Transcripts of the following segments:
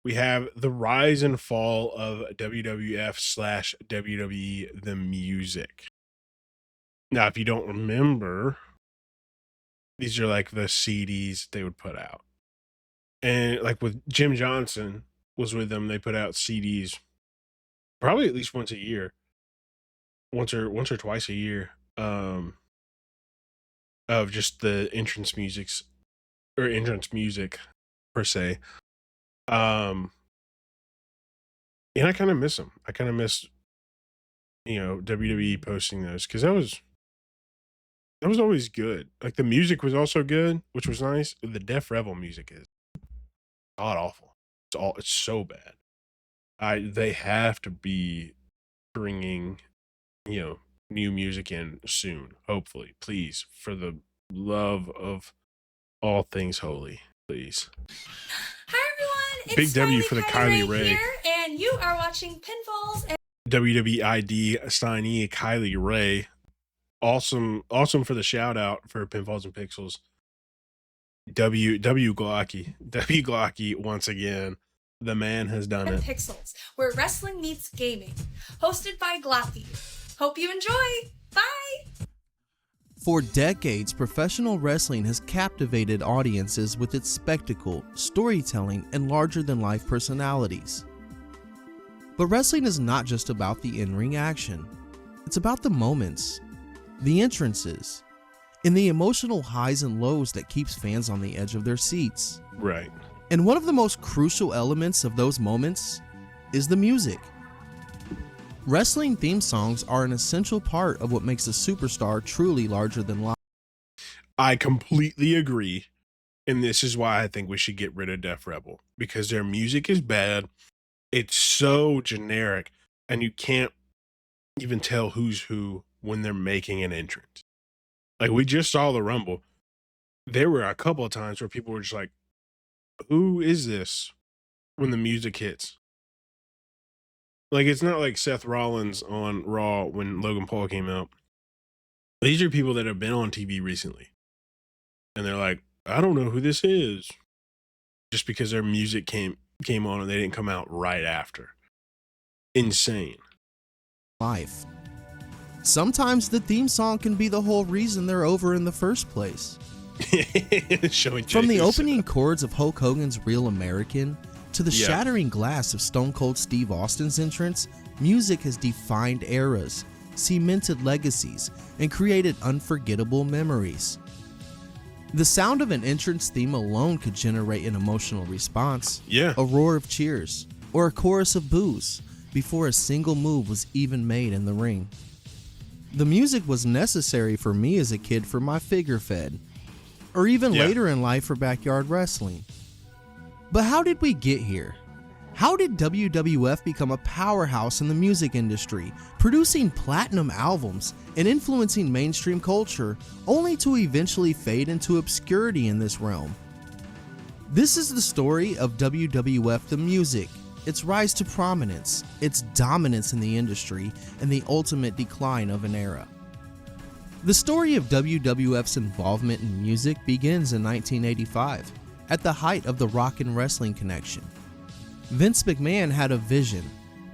we have the rise and fall of WWF slash WWE, the music. Now, if you don't remember, these are like the CDs they would put out. And like with Jim Johnson was with them, they put out CDs probably at least once a year, once or twice a year, of just the entrance music per se. Um, and I kind of miss them. I kind of miss, WWE posting those because that was always good. Like the music was also good, which was nice. The Def Rebel music is god awful. It's so bad. They have to be bringing, new music in soon. Hopefully, please, for the love of all things holy, please. Hi everyone, Big W for the Kylie Ray here, and you are watching Pinfalls and WWID signee Kylie Ray. Awesome for the shout out for Pinfalls and Pixels. W Glocky once again. The man has done it. Pixels, where wrestling meets gaming. Hosted by Glocky. Hope you enjoy. Bye! For decades, professional wrestling has captivated audiences with its spectacle, storytelling, and larger-than-life personalities. But wrestling is not just about the in-ring action. It's about the moments, the entrances, and the emotional highs and lows that keeps fans on the edge of their seats. Right. And one of the most crucial elements of those moments is the music. Wrestling theme songs are an essential part of what makes a superstar truly larger than life. I completely agree. And this is why I think we should get rid of Def Rebel, because their music is bad. It's so generic, and you can't even tell who's who when they're making an entrance. Like we just saw the Rumble. There were a couple of times where people were just like, who is this when the music hits? Like, it's not like Seth Rollins on Raw when Logan Paul came out. These are people that have been on TV recently. And they're like, I don't know who this is. Just because their music came on and they didn't come out right after. Insane. Life. Sometimes the theme song can be the whole reason they're over in the first place. From the opening chords of Hulk Hogan's Real American to the shattering glass of Stone Cold Steve Austin's entrance, music has defined eras, cemented legacies, and created unforgettable memories. The sound of an entrance theme alone could generate an emotional response, a roar of cheers, or a chorus of boos before a single move was even made in the ring. The music was necessary for me as a kid for my figure fed, or even later in life for backyard wrestling. But how did we get here? How did WWF become a powerhouse in the music industry, producing platinum albums and influencing mainstream culture, only to eventually fade into obscurity in this realm? This is the story of WWF the music, its rise to prominence, its dominance in the industry, and the ultimate decline of an era. The story of WWF's involvement in music begins in 1985, at the height of the rock and wrestling connection. Vince McMahon had a vision.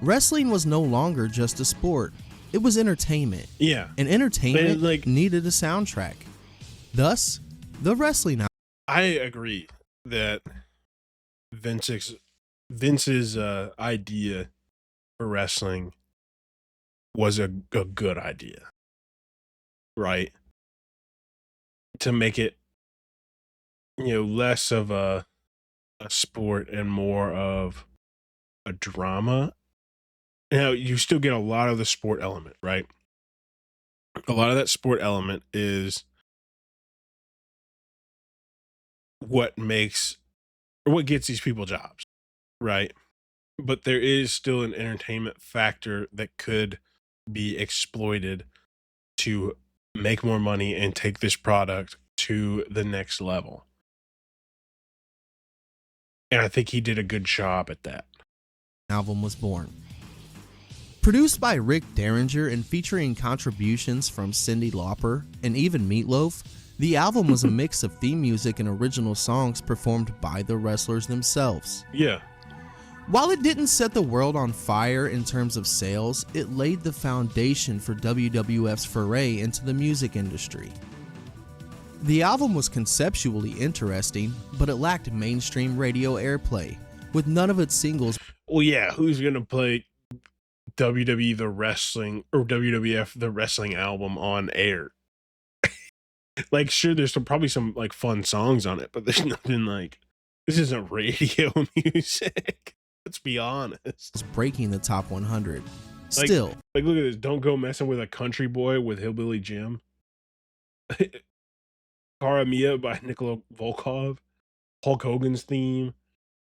Wrestling was no longer just a sport, it was entertainment. And entertainment needed a soundtrack. Thus, the wrestling album. I agree that Vince's idea for wrestling was a good idea. Right, to make it, less of a sport and more of a drama. Now, you still get a lot of the sport element, right? A lot of that sport element is what makes or what gets these people jobs, right? But there is still an entertainment factor that could be exploited to make more money and take this product to the next level. And I think he did a good job at that. Album was born. Produced by Rick Derringer and featuring contributions from Cyndi Lauper and even Meatloaf, the album was a mix of theme music and original songs performed by the wrestlers themselves. While it didn't set the world on fire in terms of sales, it laid the foundation for WWF's foray into the music industry. The album was conceptually interesting, but it lacked mainstream radio airplay, with none of its singles. Well, yeah, who's gonna play WWE the wrestling or WWF the wrestling album on air? Like, sure, there's probably some like fun songs on it, but there's nothing like, this isn't radio music. Let's be honest. Breaking the top 100. Still, like look at this. Don't Go Messing with a Country Boy with Hillbilly Jim. Cara Mia by Nikola Volkov. Hulk Hogan's theme.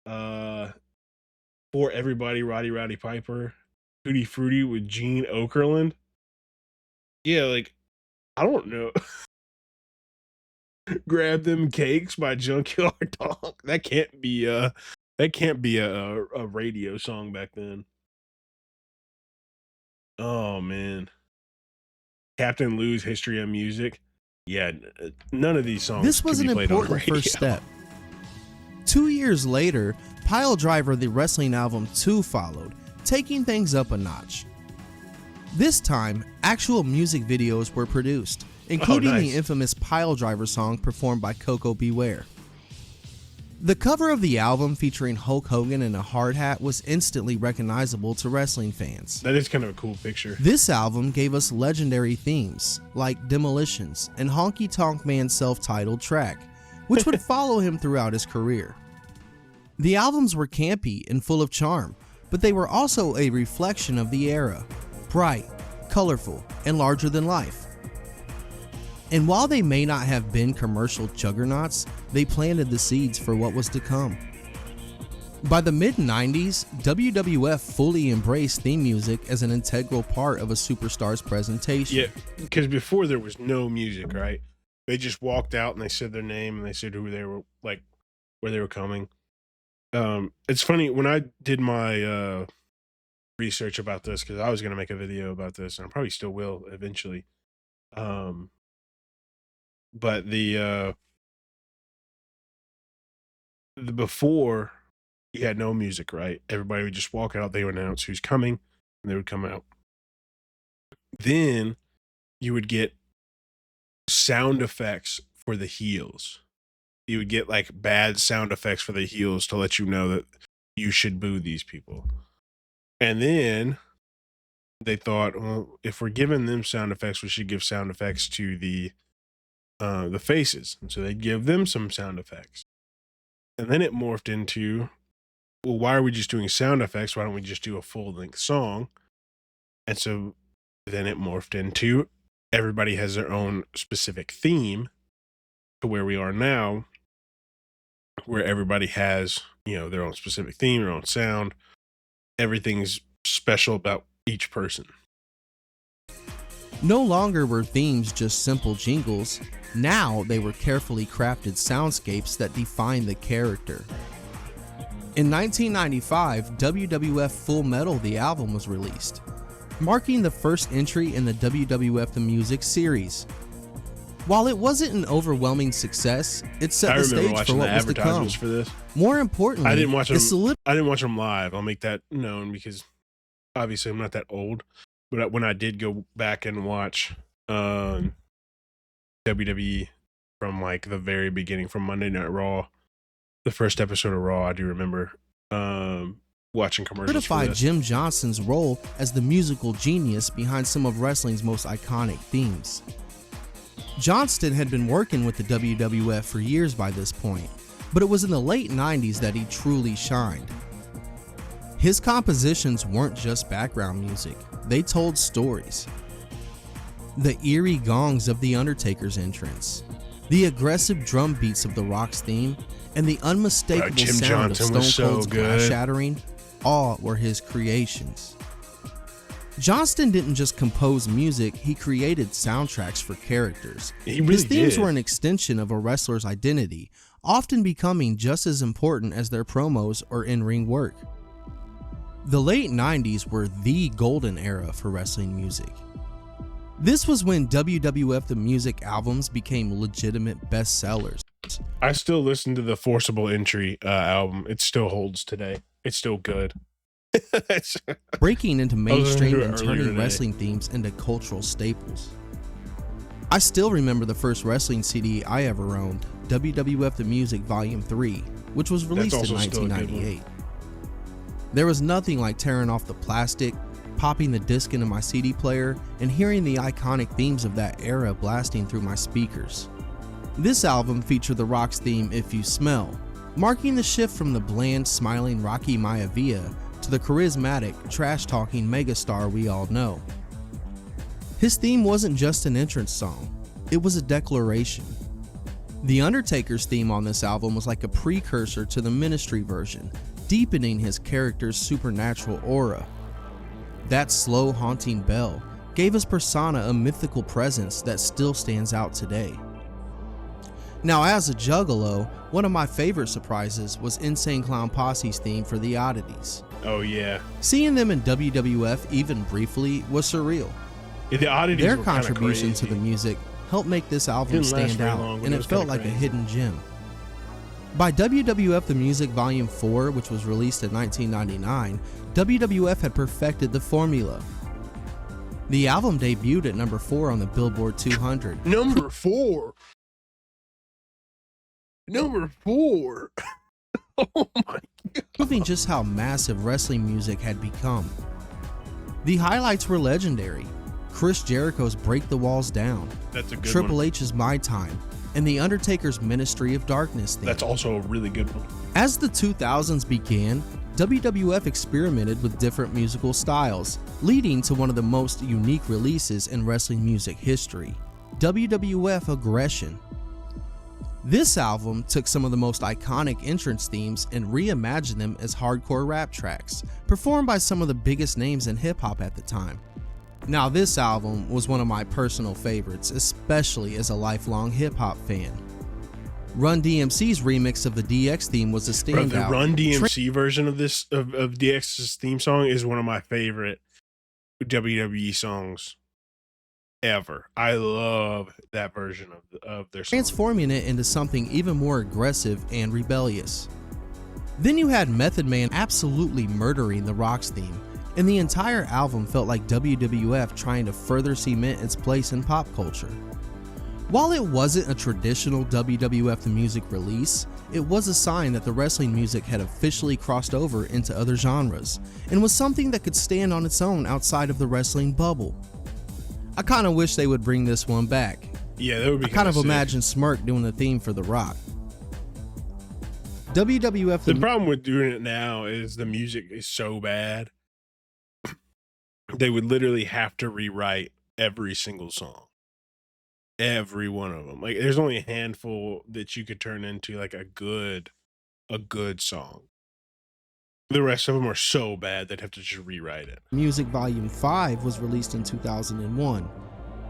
For Everybody, Roddy Piper. Tutti Frutti with Gene Okerlund. Yeah, like, I don't know. Grab Them Cakes by Junkyard Dog. That can't be a radio song back then. Oh man. Captain Lou's History of Music. Yeah, none of these songs. This was an important first step. 2 years later, Pile Driver the Wrestling Album 2 followed, taking things up a notch. This time, actual music videos were produced, including the infamous Pile Driver song performed by Coco Beware. The cover of the album featuring Hulk Hogan in a hard hat was instantly recognizable to wrestling fans. That is kind of a cool picture. This album gave us legendary themes like Demolitions and Honky Tonk Man's self-titled track, which would follow him throughout his career. The albums were campy and full of charm, but they were also a reflection of the era, bright, colorful, and larger than life. And while they may not have been commercial juggernauts, they planted the seeds for what was to come. By the mid-90s, WWF fully embraced theme music as an integral part of a superstar's presentation. Yeah, because before there was no music, right? They just walked out and they said their name and they said who they were, like where they were coming. It's funny, when I did my research about this, because I was going to make a video about this, and I probably still will eventually. But the before, you had no music, right? Everybody would just walk out, they would announce who's coming, and they would come out. Then you would get sound effects for the heels. You would get like bad sound effects for the heels to let you know that you should boo these people. And then they thought, well, if we're giving them sound effects, we should give sound effects to the faces. And so they give them some sound effects. And then it morphed into, well, why are we just doing sound effects? Why don't we just do a full-length song? And so then it morphed into everybody has their own specific theme, to where we are now, where everybody has, you know, their own specific theme, their own sound. Everything's special about each person. No longer were themes just simple jingles. Now they were carefully crafted soundscapes that defined the character. In 1995, WWF Full Metal the album was released, marking the first entry in the WWF The Music series. While it wasn't an overwhelming success, it set the stage for what was to come. For this. More importantly, I didn't watch them live. I'll make that known, because obviously I'm not that old. But when I did go back and watch WWE from like the very beginning, from Monday Night Raw, the first episode of Raw, I do remember watching commercials. Solidified Jim Johnston's role as the musical genius behind some of wrestling's most iconic themes. Johnston had been working with the WWF for years by this point, but it was in the late 90s that he truly shined. His compositions weren't just background music, they told stories. The eerie gongs of The Undertaker's entrance, the aggressive drum beats of The Rock's theme, and the unmistakable sound of Stone Cold's glass shattering, all were his creations. Johnston didn't just compose music, he created soundtracks for characters. His themes were an extension of a wrestler's identity, often becoming just as important as their promos or in-ring work. The late 90s were the golden era for wrestling music. This was when WWF The Music albums became legitimate bestsellers. I still listen to the Forcible Entry album. It still holds today. It's still good. Breaking into mainstream and turning wrestling themes into cultural staples. I still remember the first wrestling CD I ever owned, WWF The Music Volume 3, which was released in 1998. There was nothing like tearing off the plastic, popping the disc into my CD player, and hearing the iconic themes of that era blasting through my speakers. This album featured The Rock's theme, If You Smell, marking the shift from the bland, smiling Rocky Maivia to the charismatic, trash-talking megastar we all know. His theme wasn't just an entrance song, it was a declaration. The Undertaker's theme on this album was like a precursor to the Ministry version, deepening his character's supernatural aura. That slow, haunting bell gave his persona a mythical presence that still stands out today. Now, as a juggalo, one of my favorite surprises was Insane Clown Posse's theme for the Oddities. Oh yeah. Seeing them in WWF even briefly was surreal. Yeah, the Oddities Their were contribution to the music helped make this album stand out, and it felt like a hidden gem. By WWF The Music Volume 4, which was released in 1999, WWF had perfected the formula. The album debuted at number 4 on the Billboard 200. Number 4? Number 4? Oh my God. Proving just how massive wrestling music had become. The highlights were legendary. Chris Jericho's Break the Walls Down, That's a good Triple one. H's My Time, and The Undertaker's Ministry of Darkness theme. That's also a really good one. As the 2000s began, WWF experimented with different musical styles, leading to one of the most unique releases in wrestling music history, WWF Aggression. This album took some of the most iconic entrance themes and reimagined them as hardcore rap tracks, performed by some of the biggest names in hip-hop at the time. Now, this album was one of my personal favorites, especially as a lifelong hip-hop fan. Run DMC's remix of the DX theme was a standout. Bro, the Run DMC version of this of DX's theme song is one of my favorite WWE songs ever. I love that version of their song. Transforming it into something even more aggressive and rebellious. Then you had Method Man absolutely murdering The Rock's theme, and the entire album felt like WWF trying to further cement its place in pop culture. While it wasn't a traditional WWF The Music release, it was a sign that the wrestling music had officially crossed over into other genres, and was something that could stand on its own outside of the wrestling bubble. I kinda wish they would bring this one back. Yeah, that would be I kind of sick. imagine Smirk doing the theme for The Rock. WWF The problem with doing it now is the music is so bad. They would literally have to rewrite every single song. Every one of them. Like, there's only a handful that you could turn into like a good song. The rest of them are so bad they'd have to just rewrite it. Music Volume 5 was released in 2001,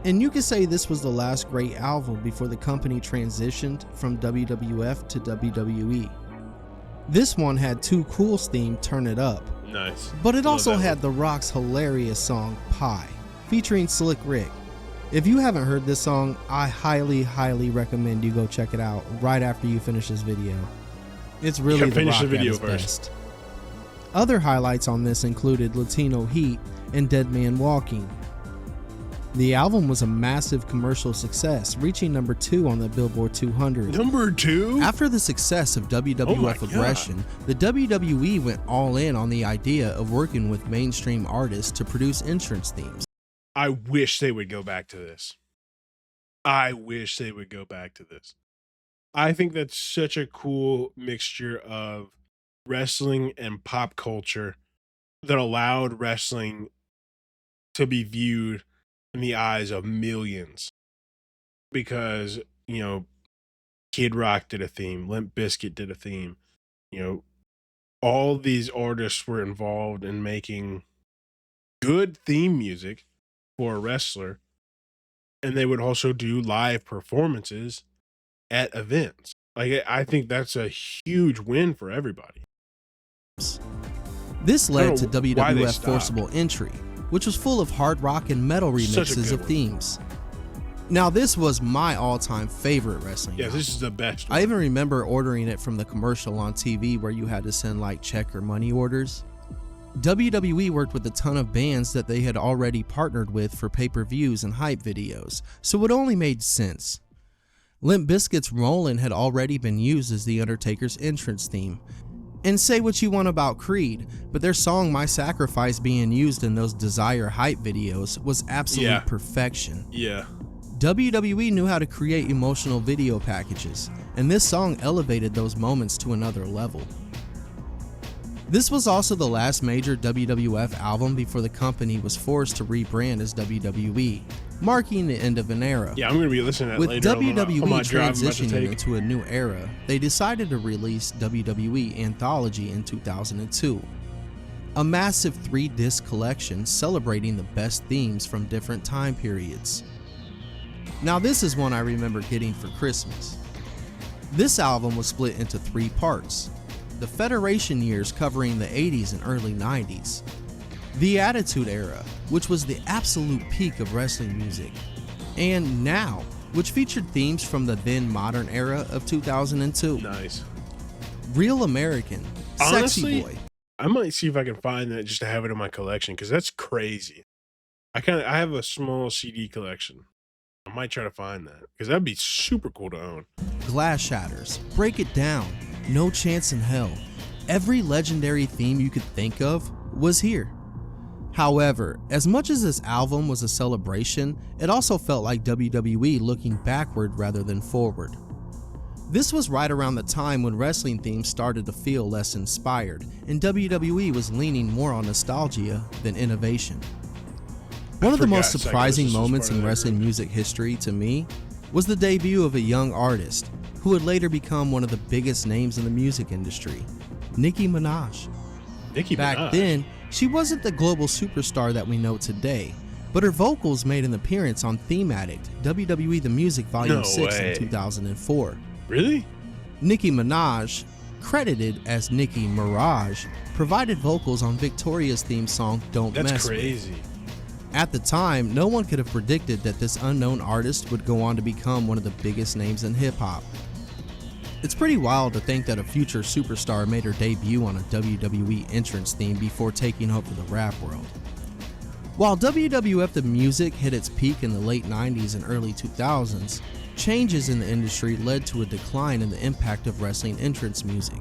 and you could say this was the last great album before the company transitioned from WWF to WWE. This one had Too Cool's theme, Turn It Up. Nice. But it also had The Rock's hilarious song, Pie, featuring Slick Rick. If you haven't heard this song, I highly recommend you go check it out right after you finish this video. It's really The Rock at his best. Other highlights on this included Latino Heat and Dead Man Walking. The album was a massive commercial success, reaching number 2 on the Billboard 200. Number 2? After the success of WWF Aggression, the WWE went all in on the idea of working with mainstream artists to produce entrance themes. I wish they would go back to this. I wish they would go back to this. I think that's such a cool mixture of wrestling and pop culture that allowed wrestling to be viewed in the eyes of millions. Because, you know, Kid Rock did a theme, Limp Bizkit did a theme, you know, all these artists were involved in making good theme music for a wrestler, and they would also do live performances at events. Like, I think that's a huge win for everybody. This led to WWF Forcible Entry, which was full of hard rock and metal remixes of themes. Now, this was my all-time favorite wrestling Yeah, album. this is the best I even remember ordering it from the commercial on TV where you had to send like check or money orders. WWE worked with a ton of bands that they had already partnered with for pay-per-views and hype videos, so it only made sense. Limp Bizkit's Rollin' had already been used as The Undertaker's entrance theme. And say what you want about Creed, but their song My Sacrifice being used in those Desire hype videos was absolute perfection. Yeah. WWE knew how to create emotional video packages, and this song elevated those moments to another level. This was also the last major WWF album before the company was forced to rebrand as WWE, marking the end of an era. Yeah, I'm going to be listening to that With later WWE on my drive I'm about to transitioning take. into a new era, they decided to release WWE Anthology in 2002. A massive 3-disc collection celebrating the best themes from different time periods. Now this is one I remember getting for Christmas. This album was split into 3 parts. The Federation years covering the 80s and early 90s. The Attitude Era, which was the absolute peak of wrestling music. And Now, which featured themes from the then modern era of 2002. Nice. Real American, Honestly, Sexy Boy. I might see if I can find that just to have it in my collection because that's crazy. I have a small CD collection. I might try to find that because that'd be super cool to own. Glass Shatters, Break It Down, No Chance in Hell. Every legendary theme you could think of was here. However, as much as this album was a celebration, it also felt like WWE looking backward rather than forward. This was right around the time when wrestling themes started to feel less inspired, and WWE was leaning more on nostalgia than innovation. One of the most surprising moments in wrestling music history to me was the debut of a young artist who would later become one of the biggest names in the music industry, Nicki Minaj. Back then, she wasn't the global superstar that we know today, but her vocals made an appearance on Theme Addict, WWE The Music Volume 6 in 2004. Really? Nicki Minaj, credited as Nicki Mirage, provided vocals on Victoria's theme song Don't Mess With. That's crazy. At the time, no one could have predicted that this unknown artist would go on to become one of the biggest names in hip-hop. It's pretty wild to think that a future superstar made her debut on a WWE entrance theme before taking over the rap world. While WWF The Music hit its peak in the late 90s and early 2000s, changes in the industry led to a decline in the impact of wrestling entrance music.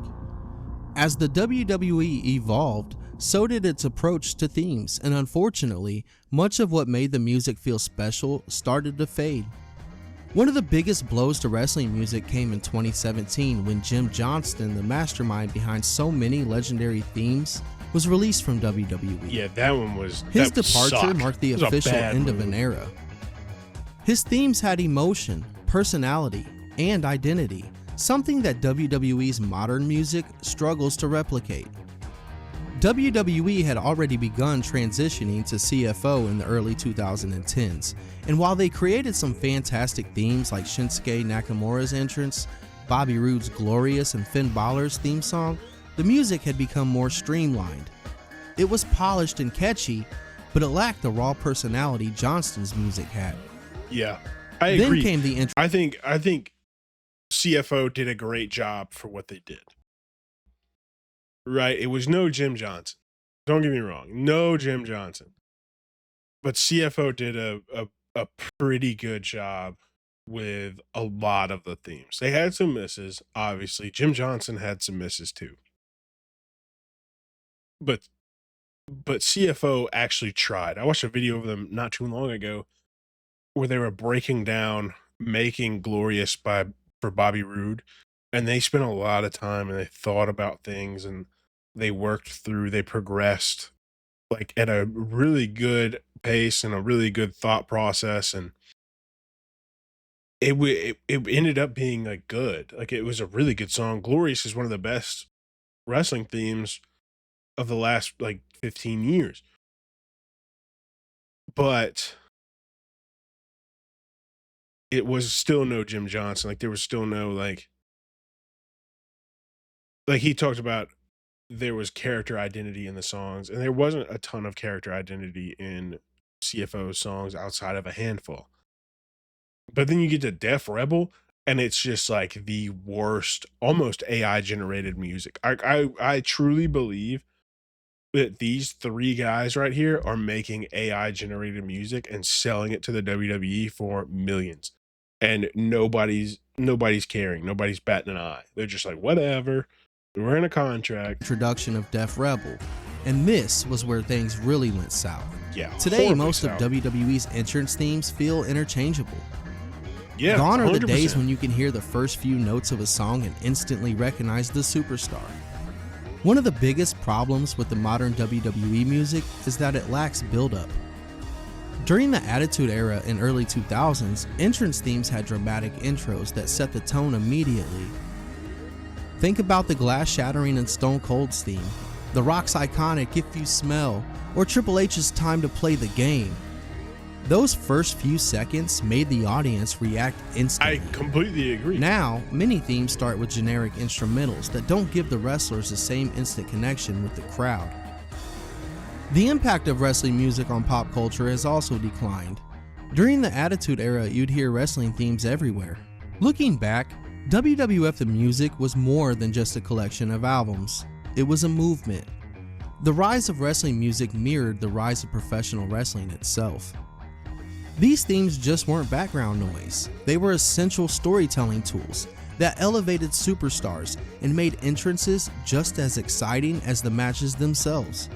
As the WWE evolved, so did its approach to themes, and unfortunately, much of what made the music feel special started to fade. One of the biggest blows to wrestling music came in 2017 when Jim Johnston, the mastermind behind so many legendary themes, was released from WWE. Yeah, that one was. His departure marked the official end of an era. His themes had emotion, personality, and identity, something that WWE's modern music struggles to replicate. WWE had already begun transitioning to CFO in the early 2010s, and while they created some fantastic themes like Shinsuke Nakamura's entrance, Bobby Roode's Glorious, and Finn Balor's theme song, the music had become more streamlined. It was polished and catchy, but it lacked the raw personality Johnston's music had. Yeah, I agree. Then came the intro. I think CFO did a great job for what they did. Right, it was no Jim Johnson. Don't get me wrong, no Jim Johnson. But CFO did a pretty good job with a lot of the themes. They had some misses, obviously. Jim Johnson had some misses too. But CFO actually tried. I watched a video of them not too long ago where they were breaking down making Glorious for Bobby Roode, and they spent a lot of time and they thought about things and they worked through, they progressed like at a really good pace and a really good thought process, and it ended up being like good. Like it was a really good song. Glorious is one of the best wrestling themes of the last like 15 years. But it was still no Jim Johnson. Like there was still no like he talked about there was character identity in the songs, and there wasn't a ton of character identity in CFO's songs outside of a handful. But then you get to Def Rebel, and it's just like the worst, almost AI generated music. I truly believe that these three guys right here are making AI generated music and selling it to the WWE for millions. And nobody's caring. Nobody's batting an eye. They're just like, whatever. We're in a contract. Introduction of Def Rebel, and this was where things really went south. Yeah. Today, most of WWE's entrance themes feel interchangeable. Yeah. Gone are the 100%. days when you can hear the first few notes of a song and instantly recognize the superstar. One of the biggest problems with the modern WWE music is that it lacks build-up. During the Attitude Era in early 2000s, entrance themes had dramatic intros that set the tone immediately. Think about the glass shattering in Stone Cold's theme, The Rock's iconic If You Smell, or Triple H's Time to Play the Game. Those first few seconds made the audience react instantly. I completely agree. Now, many themes start with generic instrumentals that don't give the wrestlers the same instant connection with the crowd. The impact of wrestling music on pop culture has also declined. During the Attitude Era, you'd hear wrestling themes everywhere. Looking back, WWF the music was more than just a collection of albums. It was a movement. The rise of wrestling music mirrored the rise of professional wrestling itself. These themes just weren't background noise. They were essential storytelling tools that elevated superstars and made entrances just as exciting as the matches themselves.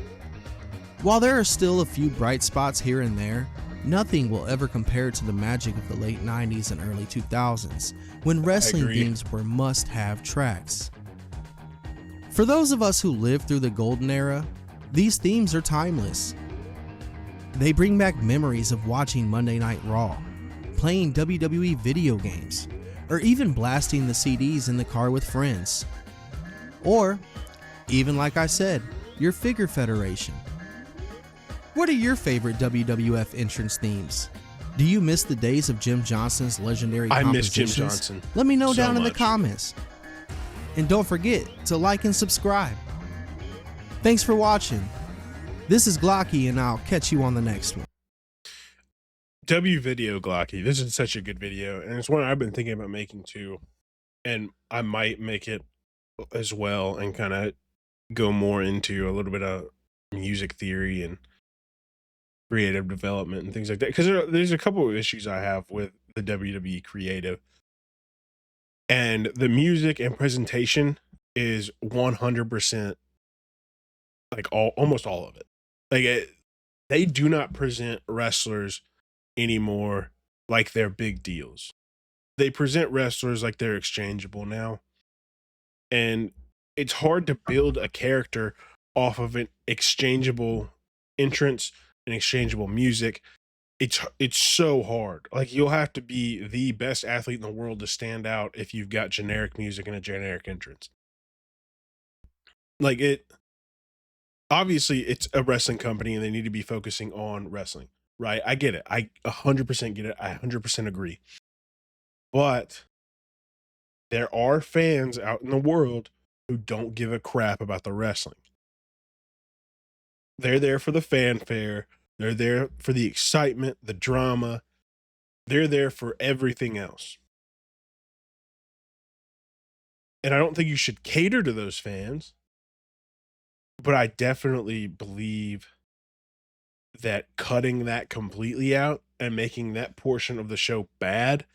While there are still a few bright spots here and there, nothing will ever compare to the magic of the late 90s and early 2000s, when wrestling themes were must-have tracks. For those of us who lived through the golden era, these themes are timeless. They bring back memories of watching Monday Night Raw, playing WWE video games, or even blasting the CDs in the car with friends. Or, even like I said, your figure federation. What are your favorite WWF entrance themes? Do you miss the days of Jim Johnson's legendary compositions? I miss Jim Johnson. Let me know so down in the much. comments. And don't forget to like and subscribe. Thanks for watching. This is Glocky, and I'll catch you on the next one. W Video Glocky. This is such a good video, and it's one I've been thinking about making too. And I might make it as well and kind of go more into a little bit of music theory and creative development and things like that. Because there's a couple of issues I have with the WWE creative. And the music and presentation is 100% like almost all of it. Like they do not present wrestlers anymore like they're big deals. They present wrestlers like they're exchangeable now. And it's hard to build a character off of an exchangeable entrance and exchangeable music. It's so hard. Like you'll have to be the best athlete in the world to stand out if you've got generic music and a generic entrance. Like obviously it's a wrestling company and they need to be focusing on wrestling, right? I get it. I 100% get it. I 100% agree. But there are fans out in the world who don't give a crap about the wrestling. They're there for the fanfare. They're there for the excitement, the drama. They're there for everything else. And I don't think you should cater to those fans. But I definitely believe that cutting that completely out and making that portion of the show bad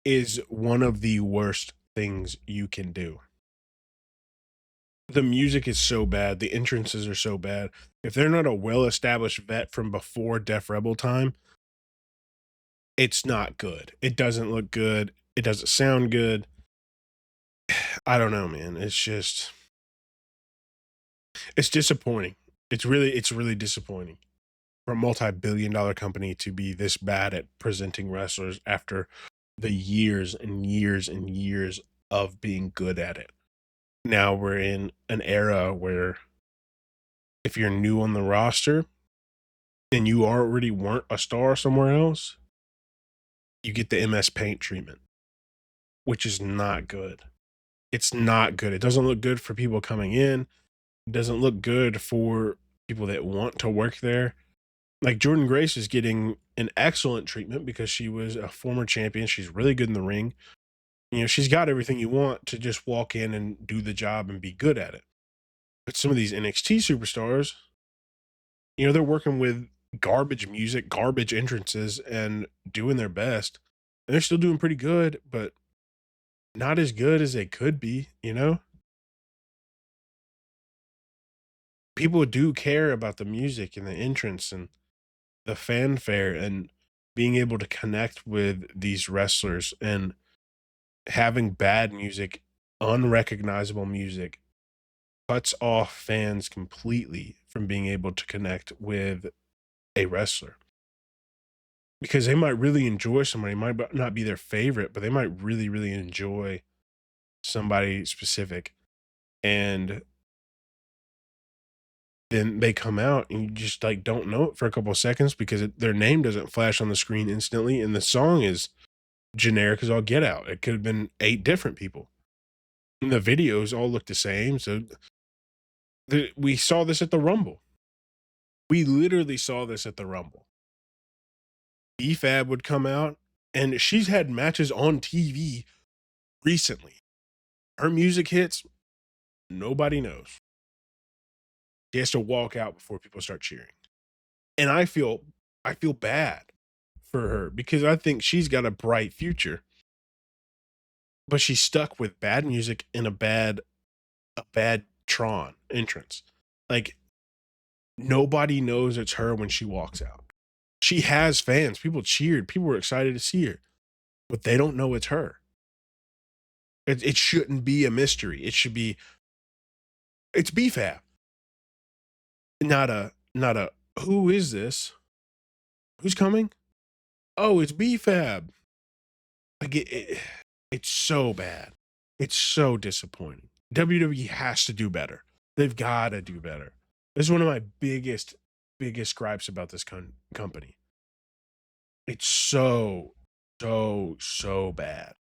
is one of the worst things you can do. The music is so bad. The entrances are so bad. If they're not a well-established vet from before Def Rebel time, it's not good. It doesn't look good. It doesn't sound good. I don't know, man. It's disappointing. It's really disappointing for a multi-billion-dollar company to be this bad at presenting wrestlers after the years and years and years of being good at it. Now we're in an era where if you're new on the roster and you already weren't a star somewhere else, you get the MS Paint treatment, which is not good. It's not good. It doesn't look good for people coming in. It doesn't look good for people that want to work there. Like Jordan Grace is getting an excellent treatment because she was a former champion. She's really good in the ring. You know, she's got everything you want to just walk in and do the job and be good at it. But some of these NXT superstars, you know, they're working with garbage music, garbage entrances, and doing their best. And they're still doing pretty good, but not as good as they could be, you know? People do care about the music and the entrance and the fanfare and being able to connect with these wrestlers, and having bad music, unrecognizable music, cuts off fans completely from being able to connect with a wrestler, because they might really enjoy somebody, might not be their favorite, but they might really, really enjoy somebody specific. And then they come out and you just like don't know it for a couple of seconds because their name doesn't flash on the screen instantly. And the song is generic as all get out. It could have been 8 different people. And the videos all look the same. So we saw this at the Rumble. We literally saw this at the Rumble. BFAB would come out, and she's had matches on TV recently. Her music hits, nobody knows. She has to walk out before people start cheering. And I feel bad for her because I think she's got a bright future. But she's stuck with bad music and a bad Tron entrance. Like, nobody knows it's her when she walks out. She has fans. People cheered. People were excited to see her. But they don't know it's her. It shouldn't be a mystery. It should be, it's BFAB. Not a who is this? Who's coming? Oh, it's BFAB. Like it's so bad. It's so disappointing. WWE has to do better. They've got to do better. This is one of my biggest gripes about this company. It's so bad.